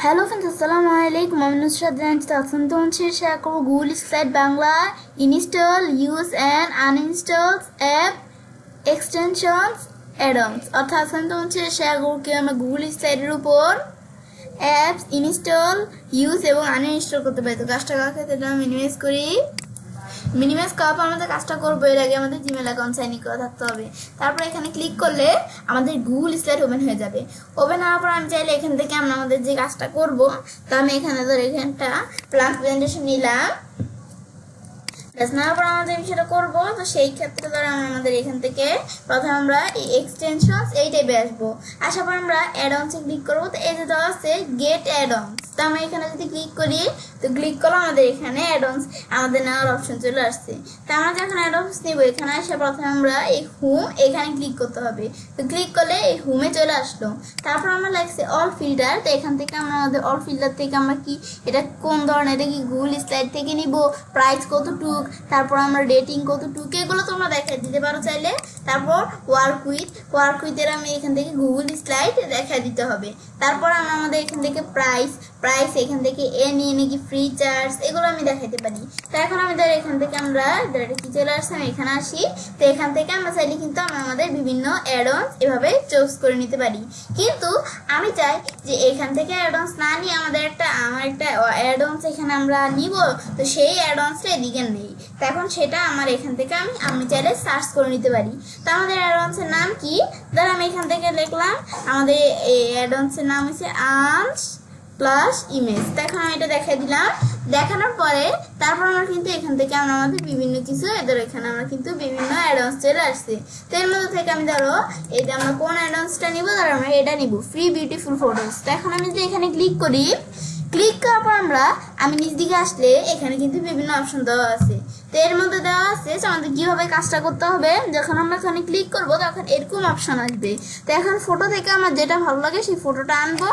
Hello friends, আসসালামু আলাইকুম। আমি নুসরাত জানাচ্ছি তাহসান তোমাদের শেয়ার করবো Google slide Bangla install use and uninstall app extensions add-ons. অর্থাৎ আসলে তোমাদের শেয়ার করবো কি আমরা গুগল স্লাইডের উপর অ্যাপস ইনস্টল ইউজ এবং আনইনস্টল করতে পারি। তো কাজটা করার ক্ষেত্রে আমি মিনিমাইজ করি। মিনিমাইজ করার পর আমাদের কাজটা করবো, এর আগে আমাদের জিমেল অ্যাকাউন্ট সাইন ইন করা থাকতে হবে। তারপর এখানে ক্লিক করলে আমাদের গুগল স্লাইড ওপেন হয়ে যাবে। ওপেন হওয়ার পর আমি চাইলে এখান থেকে আমরা আমাদের যে কাজটা করব, তো আমি এখানে ধরে এখানটা প্লাস প্রেজেন্টেশন নিলাম। নেওয়ার পর আমাদের বিষয়টা করবো, তো সেই ক্ষেত্রে ধরো আমাদের এখান থেকে প্রথমে আমরা এই এক্সটেনশনস এই টাইপে আসবো। আসার পর আমরা অ্যাডঅনসে ক্লিক করবো। তো এই যে দেওয়া আছে গেট অ্যাডঅনস, তো আমরা এখানে যদি ক্লিক করি, তো ক্লিক করলে আমাদের এখানে অ্যাডঅনস আমাদের নেওয়ার অপশন চলে আসছে। তো আমরা যখন অ্যাডঅনস নিব, এখানে আসে প্রথমে আমরা এই হোম এখানে ক্লিক করতে হবে। তো ক্লিক করলে এই হোমে চলে আসলো। তারপর আমরা লাগছে অল ফিল্টার। তো এখান থেকে আমরা আমাদের অল ফিল্টার থেকে আমরা কি এটা কোন ধরনের, এটা কি গুগল স্লাইড থেকে নিব, প্রাইস কতটুক, তারপর আমরা রেটিং কতটুক, এগুলো তোমরা দেখা দিতে পারো চাইলে। তারপর ওয়ার্ক উইথের আমি এখান থেকে গুগল স্লাইড দেখা দিতে হবে। তারপর আমরা আমাদের এখান থেকে প্রাইস এখান থেকে এনে কি ফ্রি চার্জ, এগুলো আমি দেখাইতে পারি। তো এখন আমি ধর এখান থেকে আমরা কি চলে আসছি, আমি এখানে আসি। তো এখান থেকে আমরা চাইলে কিন্তু আমরা আমাদের বিভিন্ন অ্যাডঅনস এভাবে চুজ করে নিতে পারি। কিন্তু আমি চাই যে এখান থেকে অ্যাডঅনস না নিয়ে আমার একটা অ্যাডঅনস এখানে আমরা নিব, তো সেই অ্যাডঅনসটা এদিকে নেই। তো এখন সেটা আমার এখান থেকে আমি চাইলে সার্চ করে নিতে পারি। তো আমাদের অ্যাডঅনসের নাম কি, ধর আমি এখান থেকে লিখলাম আমাদের এই অ্যাডঅনসের নাম হচ্ছে আর্নস প্লাস ইমেজ। তো এখন আমি এটা দেখাই দিলাম। দেখানোর পরে তারপর আমরা কিন্তু এখান থেকে আমরা আমাদের বিভিন্ন কিছু এদের এখানে আমরা কিন্তু বিভিন্ন অ্যাডঅনস চলে আসছে। তো এর মধ্যে থেকে আমি ধরো এই যে আমরা কোন অ্যাডঅনসটা নিব, ধরো আমরা এটা নিব ফ্রি বিউটিফুল ফটোস। তো এখন আমি যদি এখানে ক্লিক করি, ক্লিক করার পর আমি নিচ দিকে আসলে এখানে কিন্তু বিভিন্ন অপশন দেওয়া আছে। তো এর মধ্যে দেওয়া আছে যে আমাদের কীভাবে কাজটা করতে হবে। যখন আমরা এখানে ক্লিক করবো তখন এরকম অপশন আসবে। তো এখন ফটো থেকে আমার যেটা ভালো লাগে সেই ফটোটা আনবো,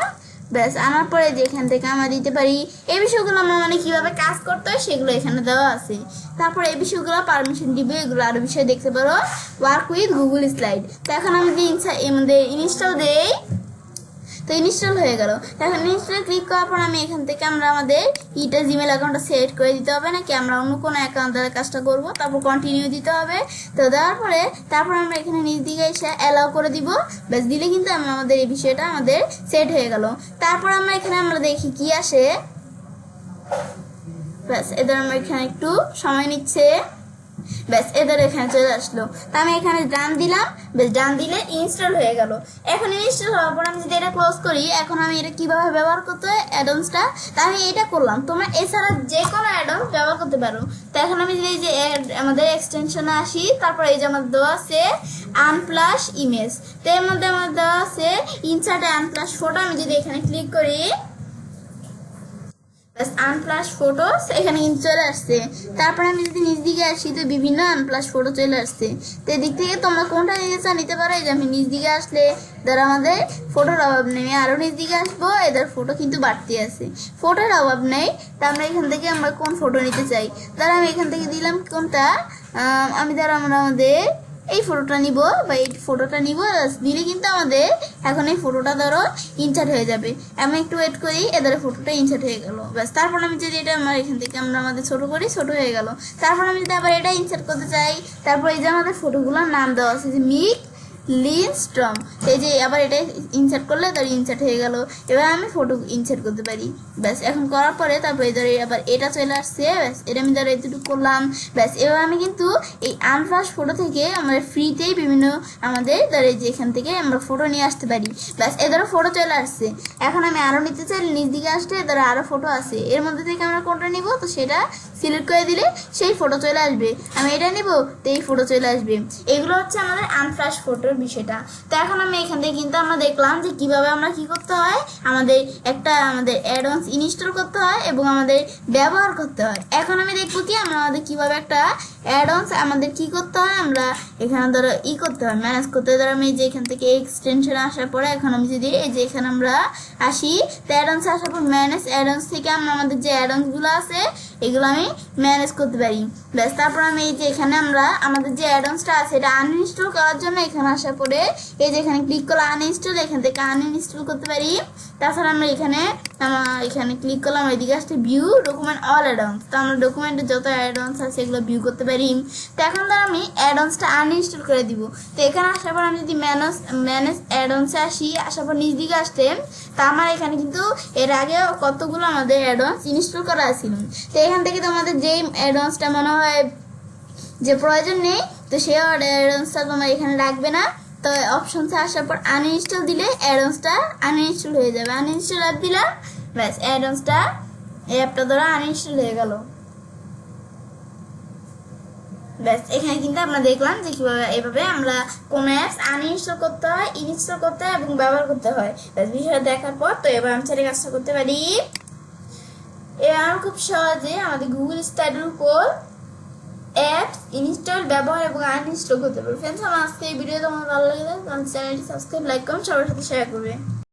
ব্যাস আনার পরে যে এখান থেকে আমরা দিতে পারি। এই বিষয়গুলো আমরা কীভাবে কাজ করতে হয় সেগুলো এখানে দেওয়া আছে। তারপর এই বিষয়গুলো পারমিশন দিবে, এগুলো আরও বিষয় দেখতে পারো ওয়ার্ক উইথ গুগল স্লাইড। তো এখন আমি যদি এর মধ্যে ইনস্টল দেই, তো ইনস্টল হয়ে গেল। এখন ইনস্টল ক্লিক করার পর আমি এখান থেকে আমরা আমাদের জিমেল অ্যাকাউন্টটা সেট করে দিতে হবে, নাকি আমরা অন্য কোনো অ্যাকাউন্ট দ্বারা কাজটা করবো। তারপর কন্টিনিউ দিতে হবে। তো দেওয়ার পরে তারপর আমরা এখানে নিচ দিকে এসে অ্যালাউ করে দিব। ব্যাস দিলে কিন্তু আমাদের এই বিষয়টা আমাদের সেট হয়ে গেল। তারপর আমরা এখানে আমরা দেখি কি আসে। ব্যাস এদের আমরা এখানে একটু সময় নিচ্ছে। ব্যাস এদের এখানে চলে আসলো। তা আমি এখানে ডান দিলাম। বেশ ডান দিলে ইনস্টল হয়ে গেল। এখন ইনস্টল হওয়ার পর আমি যদি এটা ক্লোজ করি, এখন আমি এটা কিভাবে ব্যবহার করতে হয় অ্যাডঅনসটা, তা আমি এটা করলাম। তোমরা এছাড়া যে কোনো অ্যাডঅনস ব্যবহার করতে পারো। তো এখন আমি যদি এই যে আমাদের এক্সটেনশনে আসি, তারপর এই যে আমার দেওয়া আছে আনপ্লাস ইমেজ। তো এর মধ্যে আমার দেওয়া আছে ইনসার্ট আনপ্লাস ফটো। আমি যদি এখানে ক্লিক করি, আনপ্লাস ফটোস এখানে কিন্তু চলে আসছে। তারপরে আমি যদি নিচ দিকে আসি, তো বিভিন্ন আনপ্লাস ফটো চলে আসছে। তো এদিক থেকে তোমরা কোনটা নিতে পারো। এই যে আমি নিচ দিকে আসলে ধর আমাদের ফটোর অভাব নেই, আরও নিচ দিকে আসবো, এদের ফটো কিন্তু বাড়তি আছে, ফটোর অভাব নেই। তা আমরা এখান থেকে আমরা কোন ফটো নিতে চাই, ধর আমি এখান থেকে দিলাম কোনটা, আমি ধর আমরা আমাদের এই ফটোটা নিব বা এই ফটোটা নিব। দিলে কিন্তু আমাদের এখন এই ফটোটা ধরো ইনসার্ট হয়ে যাবে। আমি একটু ওয়েট করি, এদের ফটোটা ইনসার্ট হয়ে গেল। ব্যাস তারপর আমি যদি এটা আমার এখান থেকে আমরা আমাদের ছোটো করি, ছোটো হয়ে গেল। তারপর আমি যদি আবার এটা ইনসার্ট করতে চাই, তারপর এই যে আমাদের ফটোগুলোর নাম দেওয়া আছে যে মিক লিনস্ট্রম। এই যে আবার এটা ইনসার্ট করলে তার ইনসার্ট হয়ে গেল। এবার আমি ফটো ইনসার্ট করতে পারি। ব্যাস এখন করার পরে তারপরে ধরে আবার এটা চলে আসছে। ব্যাস এটা আমি ধরো এতটুকু করলাম। ব্যাস এবার আমি কিন্তু এই আনপ্লাস ফটো থেকে আমরা ফ্রিতেই বিভিন্ন আমাদের ধরে যে এখান থেকে আমরা ফটো নিয়ে আসতে পারি। ব্যাস এদেরও ফটো চলে আসছে। এখন আমি আরও নিতে চাই, নিচ দিকে আসলে ধরো আরও ফটো আছে, এর মধ্যে থেকে আমরা কোনটা নিব, তো সেটা সিলেক্ট করে দিলে সেই ফটো চলে আসবে। আমি এটা নিব, তো এই ফটো চলে আসবে। এগুলো হচ্ছে আমাদের আনফ্লাশ ফটোর বিষয়টা। তো এখন আমি এখান থেকে কিন্তু আমরা দেখলাম যে কিভাবে আমরা কি করতে হয়, আমাদের অ্যাডঅনস ইনস্টল করতে হয় এবং আমাদের ব্যবহার করতে হয়। এখন আমি দেখবো কি আমাদের কিভাবে একটা অ্যাডঅনস আমাদের কি করতে হয়, আমরা এখানে ধরো করতে হয়, ম্যানেজ করতে হয়। ধরো আমি যে এখান থেকে এক্সটেনশন আসার পরে এখন আমি যদি এই যে এখানে আমরা আসি, তো অ্যাডঅনস আসার পর ম্যানেজ অ্যাডঅনস থেকে আমরা আমাদের যে অ্যাডঅনসগুলো আছে এগুলো আমি ম্যানেজ করতে পারি। ব্যাস তারপর আমি এই যে এখানে আমরা আমাদের যে অ্যাডন্সটা আছে এটা আনইনস্টল করার জন্য এখানে আসার পরে এই যে এখানে ক্লিক করলে আনইনস্টল, এখান থেকে আনইনস্টল করতে পারি। তাছাড়া আমরা এখানে ক্লিক করলাম, এদিকে আসতে ভিউ ডকুমেন্ট অল অ্যাডন্স, তো আমরা ডকুমেন্টে যত অ্যাডন্স আছে এগুলো ভিউ করতে পারি। তো এখন ধর আমি অ্যাডন্সটা আনইনস্টল করে দিব। তো এখানে আসার পর আমি যদি ম্যানেজ অ্যাডন্সে আসার পর নিচ দিকে আসতে, তা আমার এখানে কিন্তু এর আগে কতগুলো আমাদের অ্যাডন্স ইনস্টল করা ছিল। তো এখান থেকে তোমাদের যেই অ্যাডন্সটা মনে হয় যে প্রয়োজন নেই, তো সেই অ্যাডন্সটা তোমরা এখানে রাখবে না। তো অপশনসে আসার পর আনইনস্টল দিলে অ্যাডন্সটা আনইনস্টল হয়ে যাবে। আনইনস্টল অ্যাপ দিলাম, ব্যাস অ্যাডন্সটা এই অ্যাপটা দ্বারা আনইনস্টল হয়ে গেল। ব্যাস এখানে কিন্তু আমরা দেখলাম যে কীভাবে এভাবে আমরা কোনো অ্যাপস আনইনস্টল করতে হয়, ইনস্টল করতে হয় এবং ব্যবহার করতে হয়। ব্যাস বিষয়টা দেখার পর তো এবার আমি চাইলে কাজটা করতে পারি। এবার খুব সহজে আমাদের গুগল স্টাডির উপর অ্যাপস ইনস্টল, ব্যবহার এবং আনইনস্টল করতে পারবে। ফ্রেন্ডস, আমার আজকে এই ভিডিও তোমার ভালো লাগে তাহলে চ্যানেলটি সাবস্ক্রাইব, লাইক, কমেন্ট সবার সাথে শেয়ার করবে।